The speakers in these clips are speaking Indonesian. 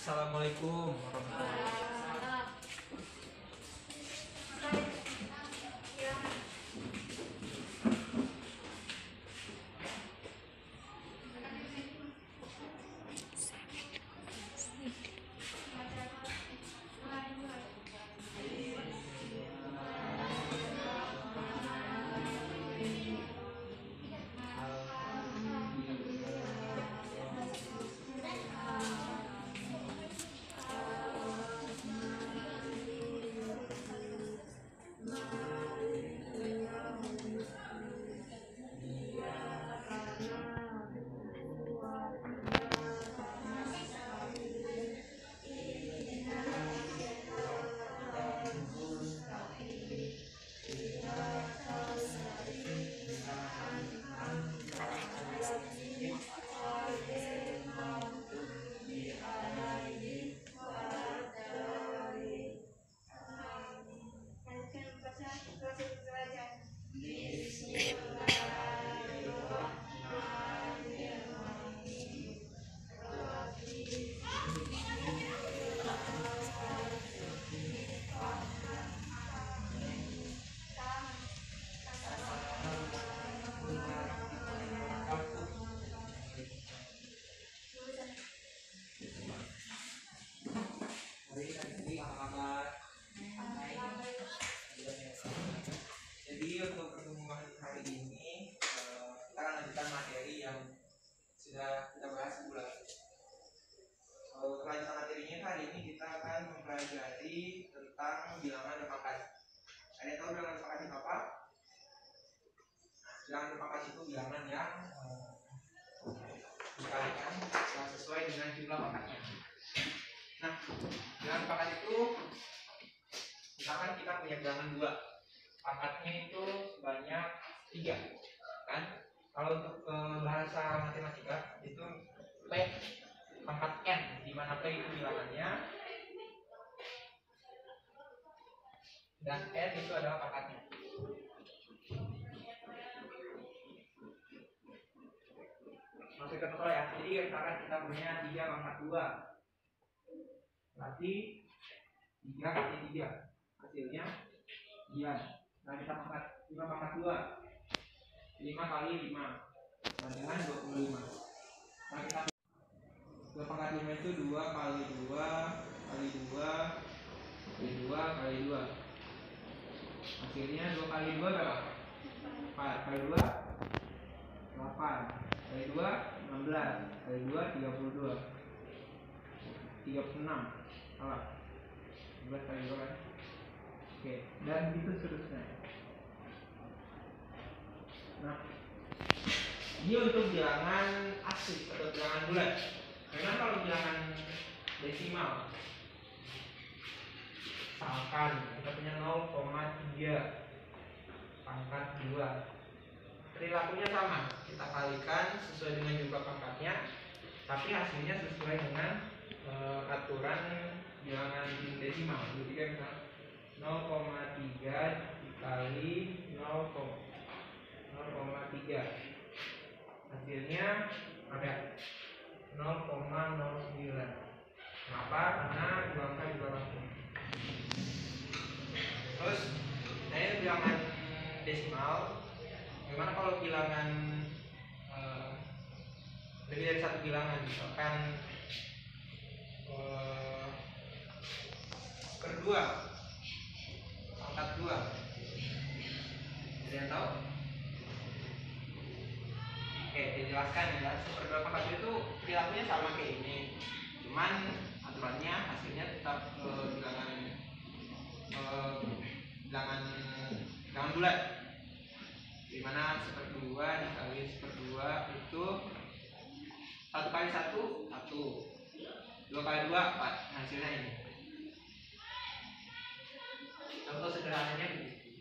Assalamualaikum warahmatullahi wabarakatuh. Jadi untuk pertemuan hari ini kita akan lanjutkan materi yang sudah kita bahas sebelumnya. Kelanjutan materinya hari ini kita akan mempelajari tentang bilangan berpangkat. Ada yang tahu bilangan berpangkat itu apa? Bilangan berpangkat itu bilangan yang dikalikan sesuai dengan jumlah pangkatnya. Nah, bilangan berpangkat itu misalkan kita punya bilangan 2, pangkatnya itu sebanyak 3, kan? Kalau untuk bahasa matematika itu P pangkat n, di mana P itu bilangannya dan n itu adalah pangkatnya. Masuk ke contoh ya. Jadi misalkan kita punya 3 pangkat 2, berarti 3 kali 3 hasilnya 9. Nah, kita pangkat 5 pangkat 2, 5 kali 5 sama dengan 25. Nah, kita 2 pangkat 5 itu 2 kali 2 kali 2 kali 2 kali 2. Hasilnya 2 kali 2 berapa? 4 kali 2 8 kali 2 16 kali 2 32 36. Salah. 11 kali 2 kan? Oke, dan gitu seterusnya. Nah, ini untuk bilangan asli atau bilangan bulat. Memang kalau bilangan desimal, misalkan kita punya 0,3 pangkat 2, perilakunya sama, kita kalikan sesuai dengan jumlah pangkatnya, tapi hasilnya sesuai dengan aturan bilangan desimal. Jadi kan misalkan 0,3 dikali 0,3, hasilnya ada 0,09. Kenapa? Karena dua angka juga langsung. Terus, nah ini bilangan desimal. Bagaimana kalau bilangan lebih dari satu bilangan, misalkan per 2 pangkat 2. Ada yang tahu? Oke, dijelaskan ya. Per 2 pangkat 2 itu perilakunya sama kayak ini, cuman aturannya hasilnya tetap bilangan bulat, dimana 1/2 dikali 1/2 itu 1 kali 1 1, 2 kali 2 4. Hasilnya ini. Contoh sederhananya begitu.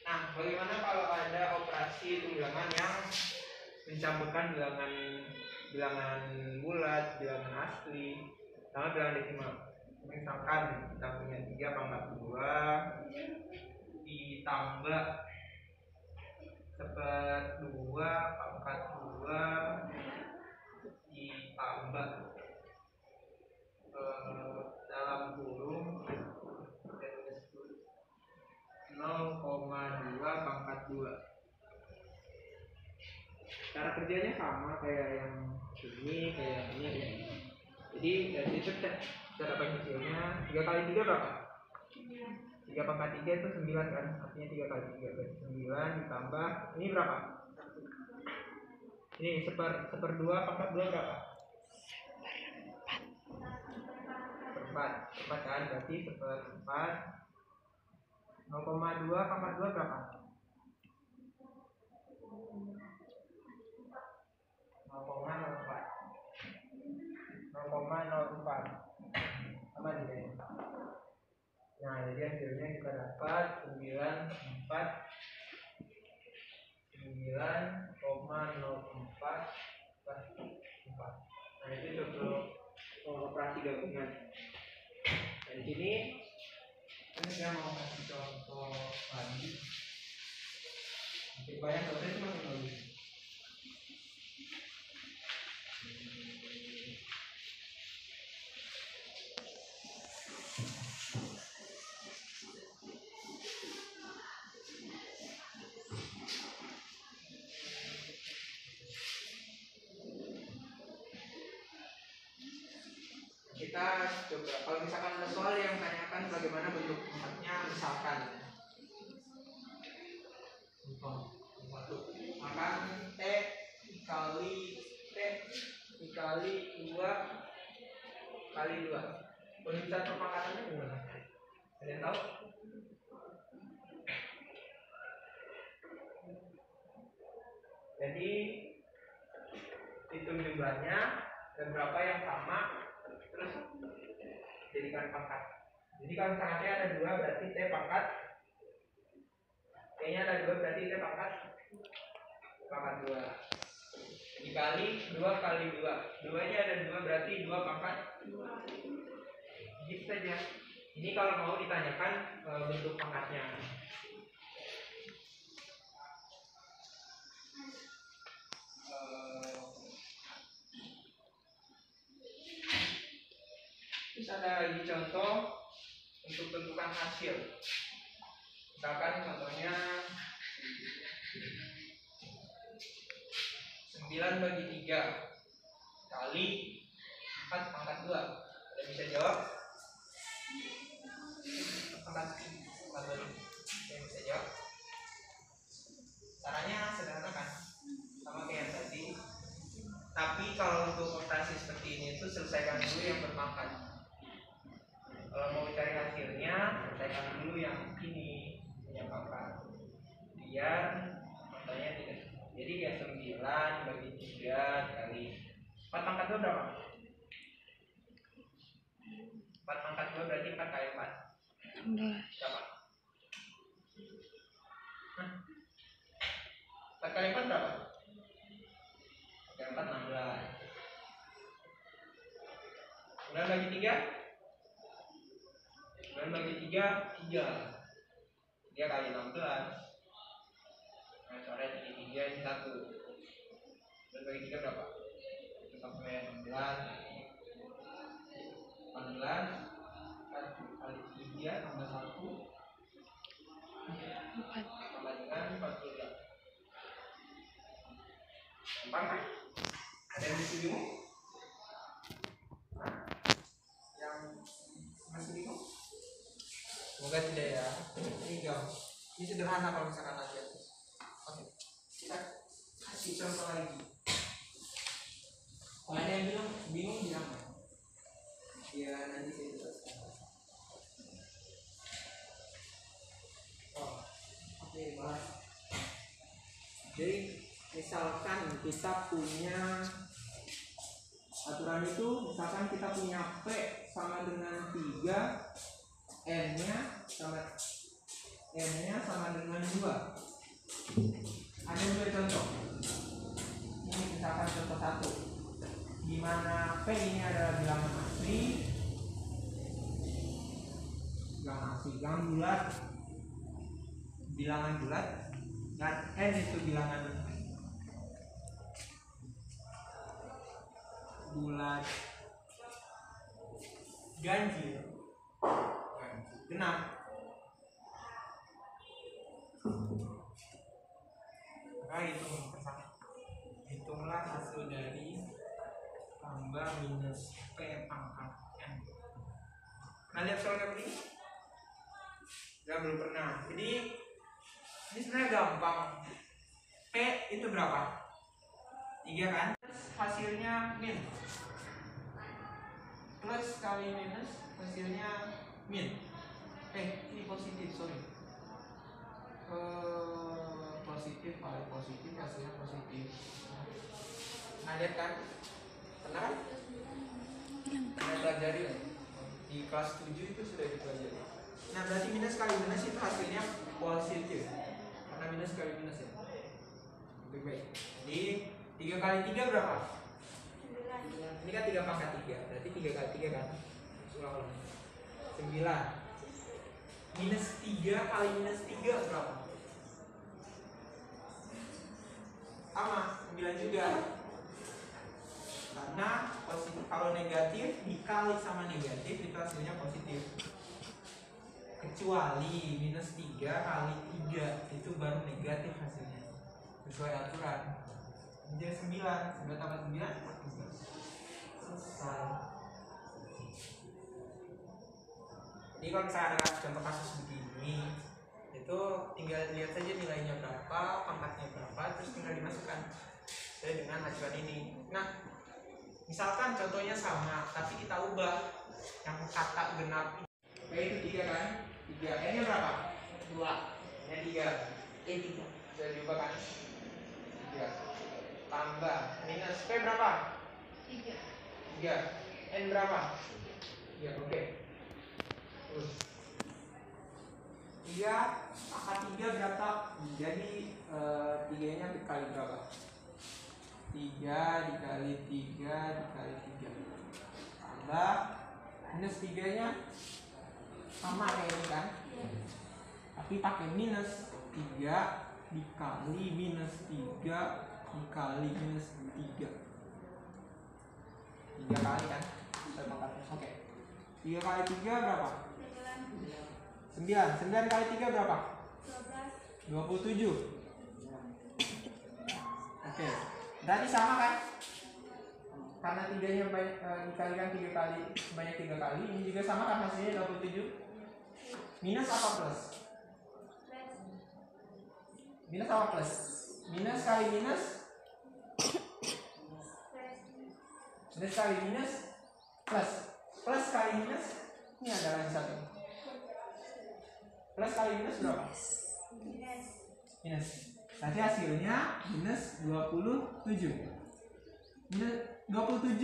Nah, bagaimana kalau ada operasi bilangan yang mencampurkan bilangan bulat, bilangan asli, sama bilangan desimal? Misalkan kita punya 3 pangkat 2 ditambah 1/2 pangkat 2 ditambah kerjanya sama kayak yang ini, kayak ini. Jadi dari situ cara hasilnya 3 kali 3 berapa? 3 pangkat 3 itu 9 kan, artinya 3 kali 3 berarti 9 ditambah ini berapa? Ini seper 2 pangkat 2 berapa? Seperempat kan, berarti seperempat 0,2 pangkat 2 berapa? 0,04 sama nih. Nah, jadi hasilnya kita dapat 9,04 4. Nah, itu untuk operasi gabungan. Dan di sini saya mau kasih contoh lagi. Banyak contohnya cuma lagi. Kita coba, kalau misalkan ada soal yang tanyakan bagaimana bentuk pangkatnya, misalkan maka T dikali 2 kali 2 perubahan perpangkatannya gimana? Ada yang tahu? Jadi hitung jumlahnya dan berapa yang sama, terus jadikan pangkat. Jadi kalau misalnya T ada 2 berarti T pangkat T nya ada 2 berarti T pangkat 2 dikali 2 kali 2 2 nya ada 2 berarti 2 pangkat 2. Gitu saja. Ini kalau mau ditanyakan bentuk pangkatnya. Terus ada lagi contoh untuk tentukan hasil. Misalkan contohnya 9 bagi 3 kali 4 pangkat 2. Ada bisa jawab? Pangkat 2. Yang bisa jawab? Caranya sederhana kan? Sama kayak yang tadi. Tapi kalau untuk operasi seperti ini itu selesaikan dulu yang berpangkat. Kalau mau cari hasilnya, selesaikan dulu yang ini punya pangkat. Biar contohnya tidak. Jadi ya 9 bagi 3 kali 4 pangkat 2 berapa? 4 pangkat 2 berarti 4 kali 4 berapa? 4 kali 4 berapa? 4 kali 4 16. 9 bagi 3 9 bagi 3 3 kali 16. Nah, coret ini 3 ini 1. 9 bagi 3 berapa? 1 sampai 16. 16 1 kali 3 tambah 1 tambah dengan 42. Gampang kan? Ada yang masih bingung? Yang masih bingung? Semoga tidak ya. Ini gampang. Ini sederhana kalau misalkan lagi. Oke. Kita kasih contoh lagi. Kalau ada yang bingung bilang. Ya nanti saya jelaskan. Oke, baik. Jadi misalkan kita punya aturan itu, misalkan kita punya P sama dengan 3, N-nya sama dengan 2. Ada 2 contoh. Ini misalkan contoh 1. Di mana P ini adalah bilangan asli, bilangan bulat, dan N itu bilangan bulat ganjil genap. Maka hitung tambah minus P pangkat N. Pernah lihat soal kayak begini? Ya belum pernah. Jadi ini sebenarnya gampang. P itu berapa? 3 kan? Terus hasilnya min. Plus kali minus hasilnya min. Ini positif, sorry. Positif kali positif hasilnya positif. Nah lihat kan? Pernah kan? Pernah pelajari ya? Di kelas 7 itu sudah dipelajari. Nah berarti minus kali minus itu hasilnya positif. Karena minus kali minus ya. Baik. Jadi 3 kali 3 berapa? 9. Ini kan 3 pangkat 3. Berarti 3 kali 3 kan? Ulang. 9. Minus 3 kali minus 3 berapa? Sama, 9 juga. Karena positif, kalau negatif dikali sama negatif itu hasilnya positif. Kecuali minus 3 kali 3 itu baru negatif hasilnya. Sesuai aturan. Jadi 9 tambah 9 14. Selesai. Jadi kalau misalnya ada contoh kasus begini, itu tinggal lihat saja nilainya berapa, pangkatnya berapa, terus tinggal dimasukkan sesuai dengan acuan ini. Nah, misalkan contohnya sama, tapi kita ubah yang kata genap. P itu 3 kan? 3. N-nya berapa? 2. N-nya 3. E3. Sudah diubah kan? 3. Tambah minus P berapa? 3. N berapa? 3. Oke. 3 pangkat 3 berapa? Jadi 3-nya dikali berapa? 3 dikali 3 dikali 3 tambah minus 3-nya sama kayak ini kan? Tapi pakai minus 3 dikali minus 3 dikali minus 3 kali kan? Oke. 3 kali 3 berapa? 9 kali 3 berapa? 27. Oke. Berarti sama kan? Karena 3-nya dikalikan 3 kali sebanyak 3 kali, ini juga sama kan hasilnya 27. Minus apa plus? Minus apa plus? Minus kali minus? Minus kali minus plus. Plus kali minus ini adalah yang satu. Plus kali minus berapa? Minus. Nanti hasilnya minus 27. Minus 27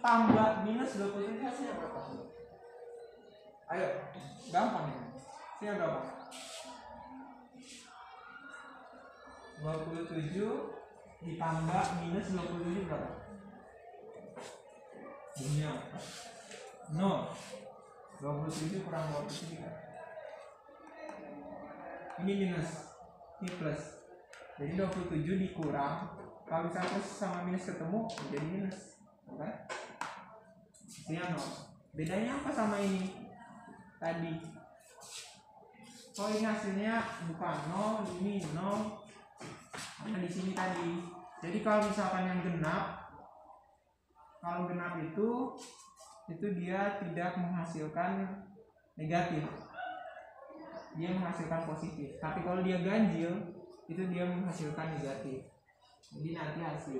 tambah minus 27 hasilnya berapa? Ayo, gampang ya. Hasilnya berapa? 27 ditambah minus 27 berapa? Punya 0. 27 kurang 27 kan? Ini minus, ini plus. Jadi 27 dikurang, kalau misalnya plus sama minus ketemu jadi minus, kan? Hasilnya 0. Bedanya apa sama ini tadi? Oh ini hasilnya bukan 0, ini 0. Karena di sini tadi. Jadi kalau misalkan yang genap, kalau genap itu dia tidak menghasilkan negatif, dia menghasilkan positif. Tapi kalau dia ganjil, itu dia menghasilkan negatif. Jadi nanti hasil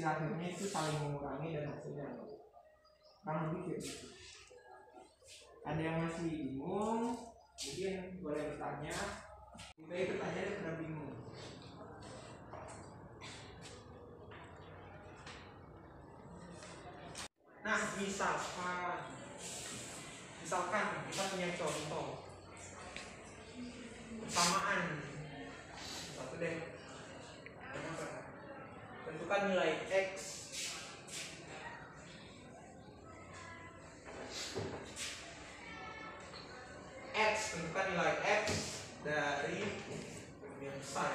akhirnya itu saling mengurangi dan hasilnya kurang lebih kayak gitu. Ada yang masih bingung, mungkin boleh bertanya. Baik, bertanya dan pernah bingung. Nah, misalkan kita punya contoh persamaan satu deh, tentukan nilai x tentukan nilai x dari yang besar.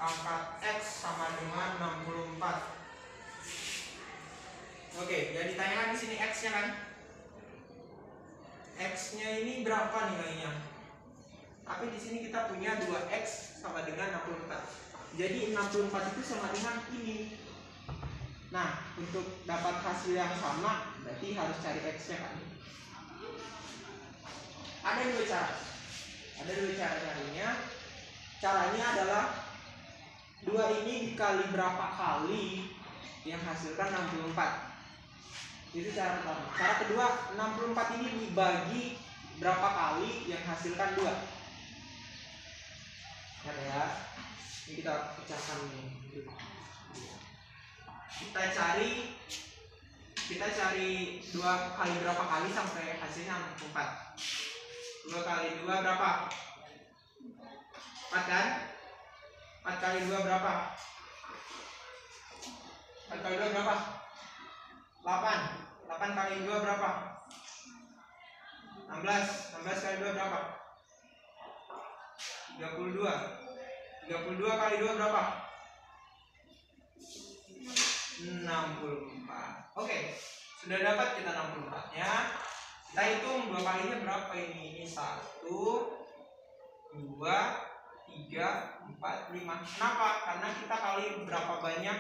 Angkat x sama dengan 64. Oke, jadi ditanyakan di sini x-nya kan? X-nya ini berapa nilainya? Tapi di sini kita punya 2X sama dengan 64. Jadi 64 itu sama dengan ini. Nah, untuk dapat hasil yang sama berarti harus cari X-nya kan. Ada dua cara. Ada dua cara carinya. Caranya adalah 2 ini dikali berapa kali yang hasilkan 64. Itu cara pertama. Cara kedua, 64 ini dibagi berapa kali yang hasilkan 2. Lihat ya. Ini kita pecahkan nih. Kita cari 2 kali berapa kali sampai hasilnya 64. 2 kali 2 berapa? 4 kan? 4 kali 2 berapa? 4 kali 2 berapa? 8. 8 kali 2 berapa? 16. 16 kali 2 berapa? 32. 32 kali 2 berapa? 64. Oke, sudah dapat kita 64-nya. Kita hitung 2 kalinya berapa ini? Ini 1, 2, 3, 4, 5. Kenapa? Karena kita kali berapa banyak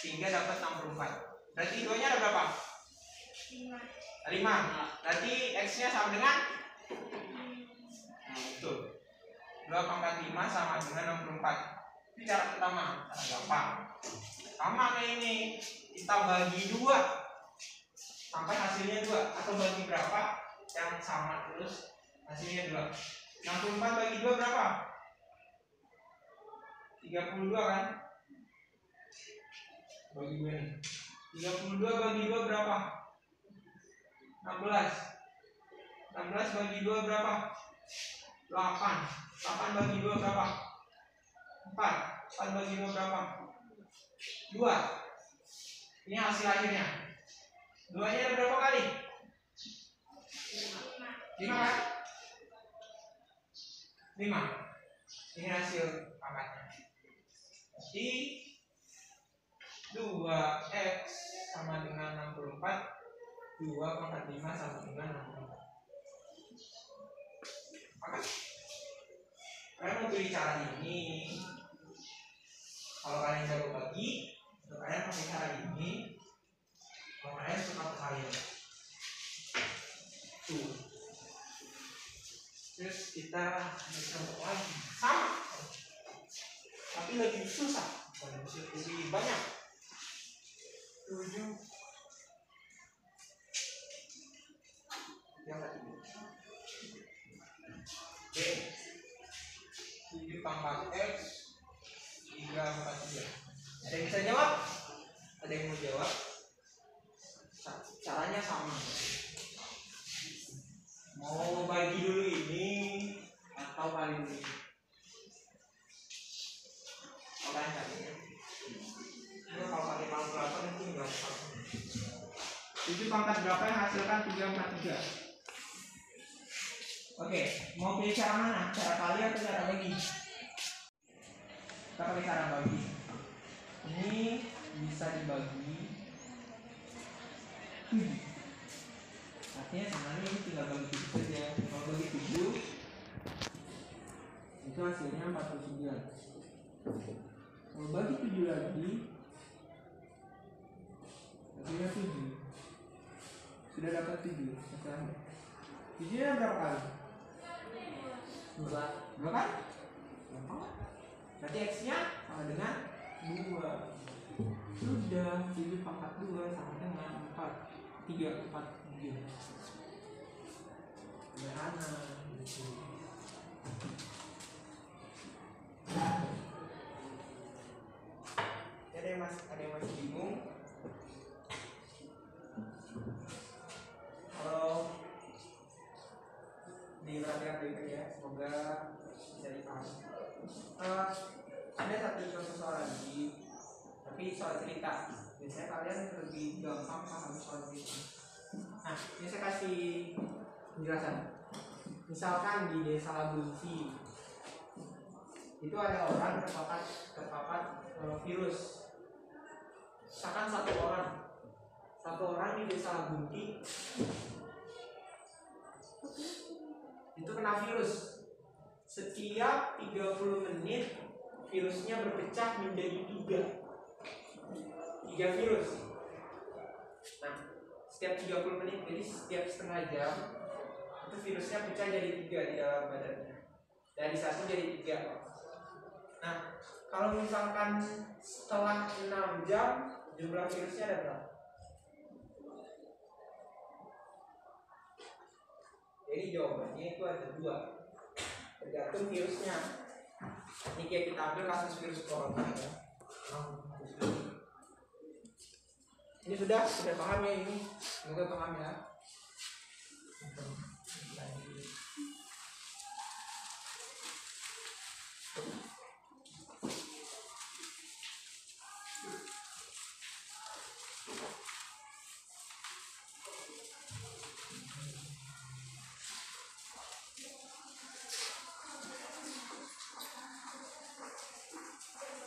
sehingga dapat 64. Berarti 2-nya ada berapa? 5. Berarti X-nya sama dengan? Nah, betul. 2 pangkat 5 sama dengan 64. Ini cara pertama, cara gampang. Sama kayak ini, kita bagi 2 sampai hasilnya 2. Atau bagi berapa yang sama terus hasilnya 2. 64 bagi 2 berapa? 32 kan? Bagi 2 nih. 32 bagi 2 berapa? 16. 16 bagi 2 berapa? 8. 8 bagi 2 berapa? 4. 4 bagi 2 berapa? 2. Ini hasil akhirnya. 2-nya ada berapa kali? 5 kan? 5. Ini hasil pangkatnya. Jadi 2X sama dengan 64. 2 pangkat 5 sama dengan 64. Maka kalian mau pilih cara ini. Kalau kalian jago bagi, kalian pakai cara ini. Kalau kalian suka kalian tuh. Terus kita mencoba lagi sama, tapi lebih susah, lebih banyak. 7 yang tadi B 7 pangkat X 3/4. Ada yang bisa jawab? Ada yang mau jawab? Caranya sama. Mau bagi dulu ini atau kali ini? Kalian cari ya. Kalau pakai kalkulator itu enggak apa. 7 pangkat berapa yang hasilkan 3/4? Oke, mau pilih cara mana? Cara kali atau cara bagi? Kita pakai cara bagi. Ini bisa dibagi 7. Artinya sebenarnya ini tinggal bagi 7 saja. Kalau bagi 7 itu hasilnya 49. Kalau bagi 7 lagi hasilnya 7. Sudah dapat 7. Hasilnya 7-nya berapa kali? 2 kan? Berarti X-nya sama dengan 2. Sudah 7 pangkat 2 sama dengan 4. 3, 4, 7. Sederhana. Ada yang masih bingung? Kalau diperhatikan baik-baik ya, semoga bisa dipahami. Ada satu contoh soal lagi, tapi soal cerita. Biasanya kalian lebih gampang paham soal cerita. Nah, ini saya kasih penjelasan. Misalkan di desa Labunsi itu ada orang terpapar virus. Misalkan satu orang di desa Labunsi itu kena virus. Setiap 30 menit virusnya berpecah menjadi 3 virus. Nah, setiap 30 menit, jadi setiap setengah jam itu virusnya pecah jadi 3 di dalam badannya. Dari 1 jadi 3. Nah, kalau misalkan setelah 6 jam jumlah virusnya ada berapa? Jadi jawabannya itu ada 2, tergantung virusnya. Ini kayak kita ambil kasus virus corona ya. Ini sudah paham ya ini? Semoga paham ya.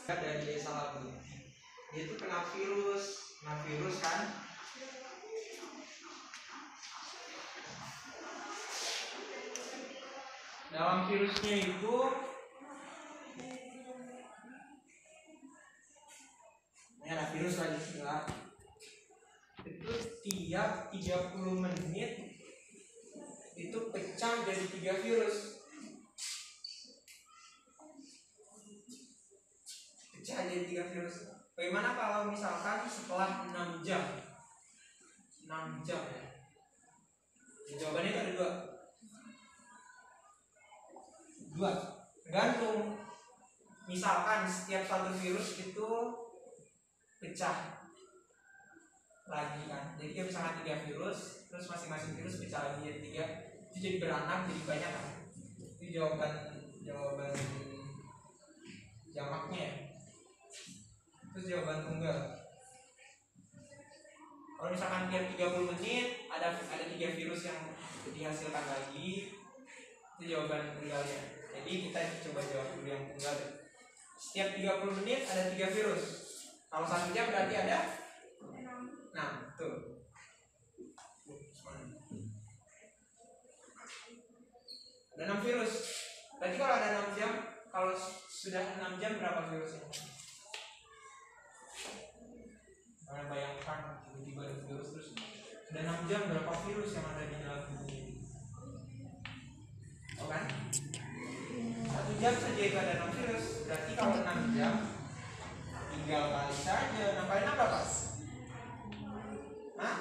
Dari desa lagi, dia itu kena virus kan. Dalam virusnya itu ini ada virus lagi juga. Itu tiap 30 menit itu pecah jadi 3 virus. Pecah jadi 3 virus. Bagaimana kalau misalkan setelah 6 jam? 6 jam ya. Jawabannya itu ada 2. Tergantung. Misalkan setiap satu virus itu pecah lagi kan. Jadi misalkan 3 virus, terus masing-masing virus pecah lagi jadi 3, itu jadi beranak, jadi banyak kan. Itu jawaban jamaknya ya. Terus jawaban tunggal. Kalau misalkan tiap 30 menit ada 3 virus yang dihasilkan lagi, itu jawaban tunggalnya. Jadi kita coba jawab dulu yang tunggal. Setiap 30 menit ada 3 virus. Kalau 1 jam berarti ada 6. Tuh. Ada 6 virus. Berarti kalau ada 6 jam, kalau sudah 6 jam berapa virusnya? Kalian bayangkan tiba-tiba ada virus terus ada 6 jam berapa virus yang ada di dalam tubuh ini? Oh kan? 1 jam saja itu ada 6 virus. Berarti kalau 6 jam tinggal kali saja. 6 kali 6 berapa? Hah?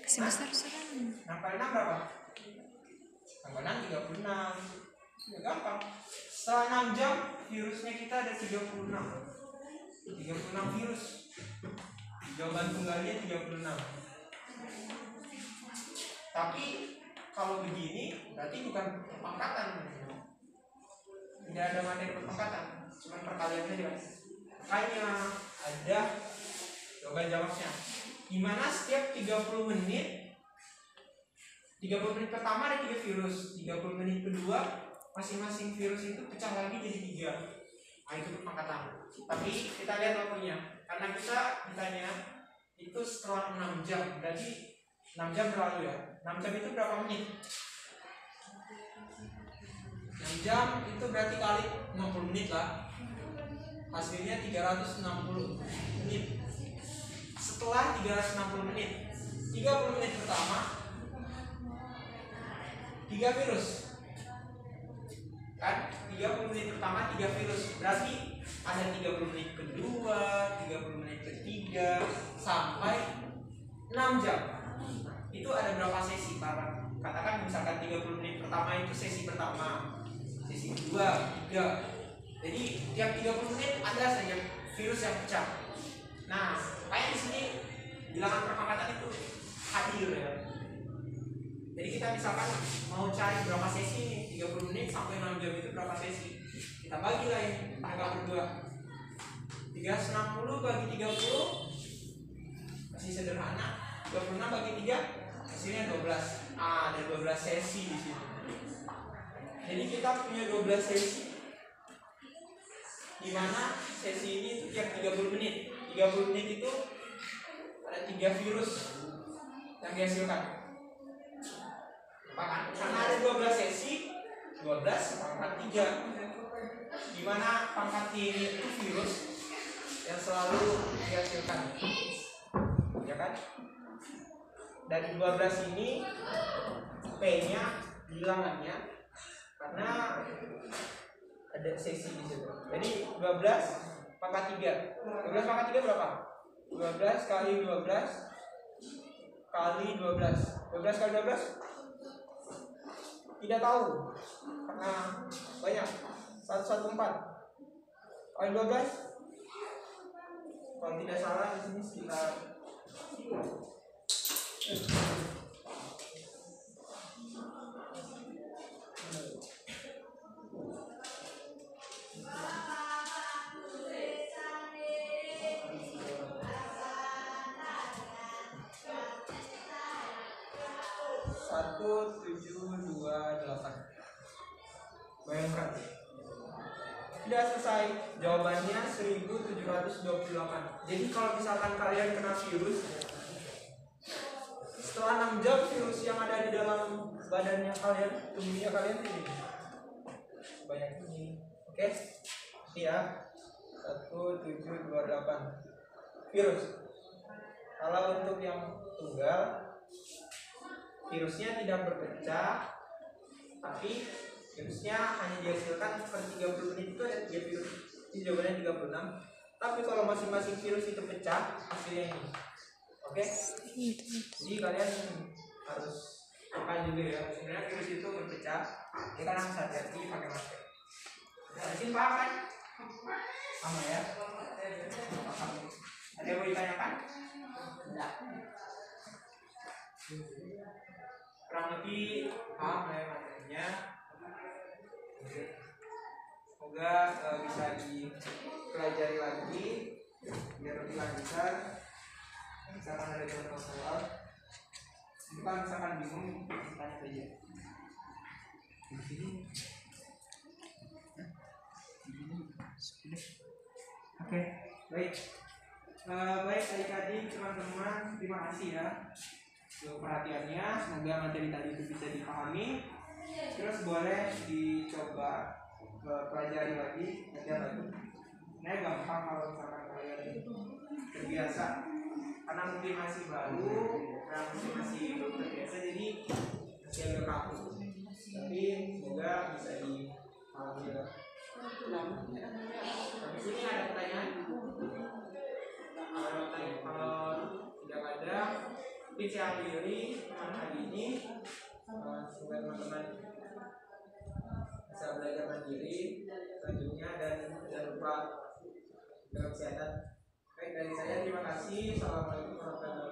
Kasih besar-besaran. 6 kali 6 berapa? 6 kali 6 36. Ya gampang. Setelah 6 jam virusnya kita ada 36 virus. Jawaban tunggalnya 36. Tapi kalau begini berarti bukan perpangkatan. Tidak ada materi perpangkatan, cuma perkalian saja. Makanya ada jawaban jawabnya. Dimana setiap 30 menit 30 menit pertama ada 3 virus, 30 menit kedua masing-masing virus itu pecah lagi jadi 3. Nah, itu perpangkatan. Tapi kita lihat waktunya. Karena kita ditanya itu setelah 6 jam. Berarti 6 jam berlalu ya. 6 jam itu berapa menit? 6 jam itu berarti kali 60 menit lah. Hasilnya 360 menit. Setelah 360 menit 30 menit pertama 3 virus kan, 30 menit pertama 3 virus, berarti ada 30 menit kedua, 30 menit ketiga, sampai 6 jam. Itu ada berapa sesi? Katakan misalkan 30 menit pertama itu sesi pertama, sesi kedua, 3. Jadi tiap 30 menit ada saja virus yang pecah. Nah, kayak di sini bilangan perpangkatan itu hadir ya. Jadi kita misalkan mau cari berapa sesi nih, 30 menit sampai 6 jam itu berapa sesi? Kita bagi lah ini, tanggal kedua 360 bagi 30 masih sederhana, 26 bagi 3 hasilnya 12. Ada 12 sesi di sini. Jadi kita punya 12 sesi, di mana sesi ini itu tiap 30 menit. 30 menit itu ada 3 virus yang dihasilkan. Karena ada 12 sesi, 12 pangkat 3, dimana pangkat ini itu virus yang selalu dihasilkan, ya kan? Dari 12 ini P-nya bilangannya karena ada sesi di situ. Jadi 12 pangkat 3. 12 pangkat 3 berapa? 12 kali 12 kali 12. 12 kali 12? Tidak tahu. Karena banyak. 114 kali 12. Kalau tidak salah di sini sekitar 1728. Bayangkan. Sudah selesai. Jawabannya 1728. Jadi kalau misalkan kalian kena virus, setelah 6 jam virus yang ada di dalam badannya kalian, tubuhnya kalian ini banyak ini. Oke? Iya. 1728. Virus. Kalau untuk yang tunggal, virusnya tidak berpecah, tapi virusnya hanya dihasilkan per 30 menit itu ada 3 virus. Ini jawabannya 36. Tapi kalau masing-masing virus itu pecah, hasilnya ini. Oke? Jadi kalian harus paham juga ya. Sebenarnya virus itu berpecah. Ya kan harus hati-hati pakai masker. Nah, di sini paham kan? Sama ya? Paham. Ada yang mau ditanyakan? Tidak. Kurang lebih paham ya materinya. Semoga bisa dipelajari lagi biar lebih lancar. Misalkan ada contoh soal, bukan misalkan bingung, tanya saja. Di sini. Oke, baik. Baik adik-adik, teman-teman, terima kasih ya untuk perhatiannya. Semoga materi tadi itu bisa dipahami. Terus boleh dicoba pelajari lagi, belajar lagi. Ini gampang kalau misalkan kalian terbiasa, karena mungkin masih baru, masih belum terbiasa, jadi masih agak kaku. Tapi semoga bisa dipahami lah. Di sini ada pertanyaan? Kalau tidak ada, mungkin saya akhiri hari ini. Semoga teman-teman bisa belajar mandiri selanjutnya dan jangan lupa jaga kesehatan. Baik, dari saya terima kasih. Assalamualaikum warahmatullahi wabarakatuh.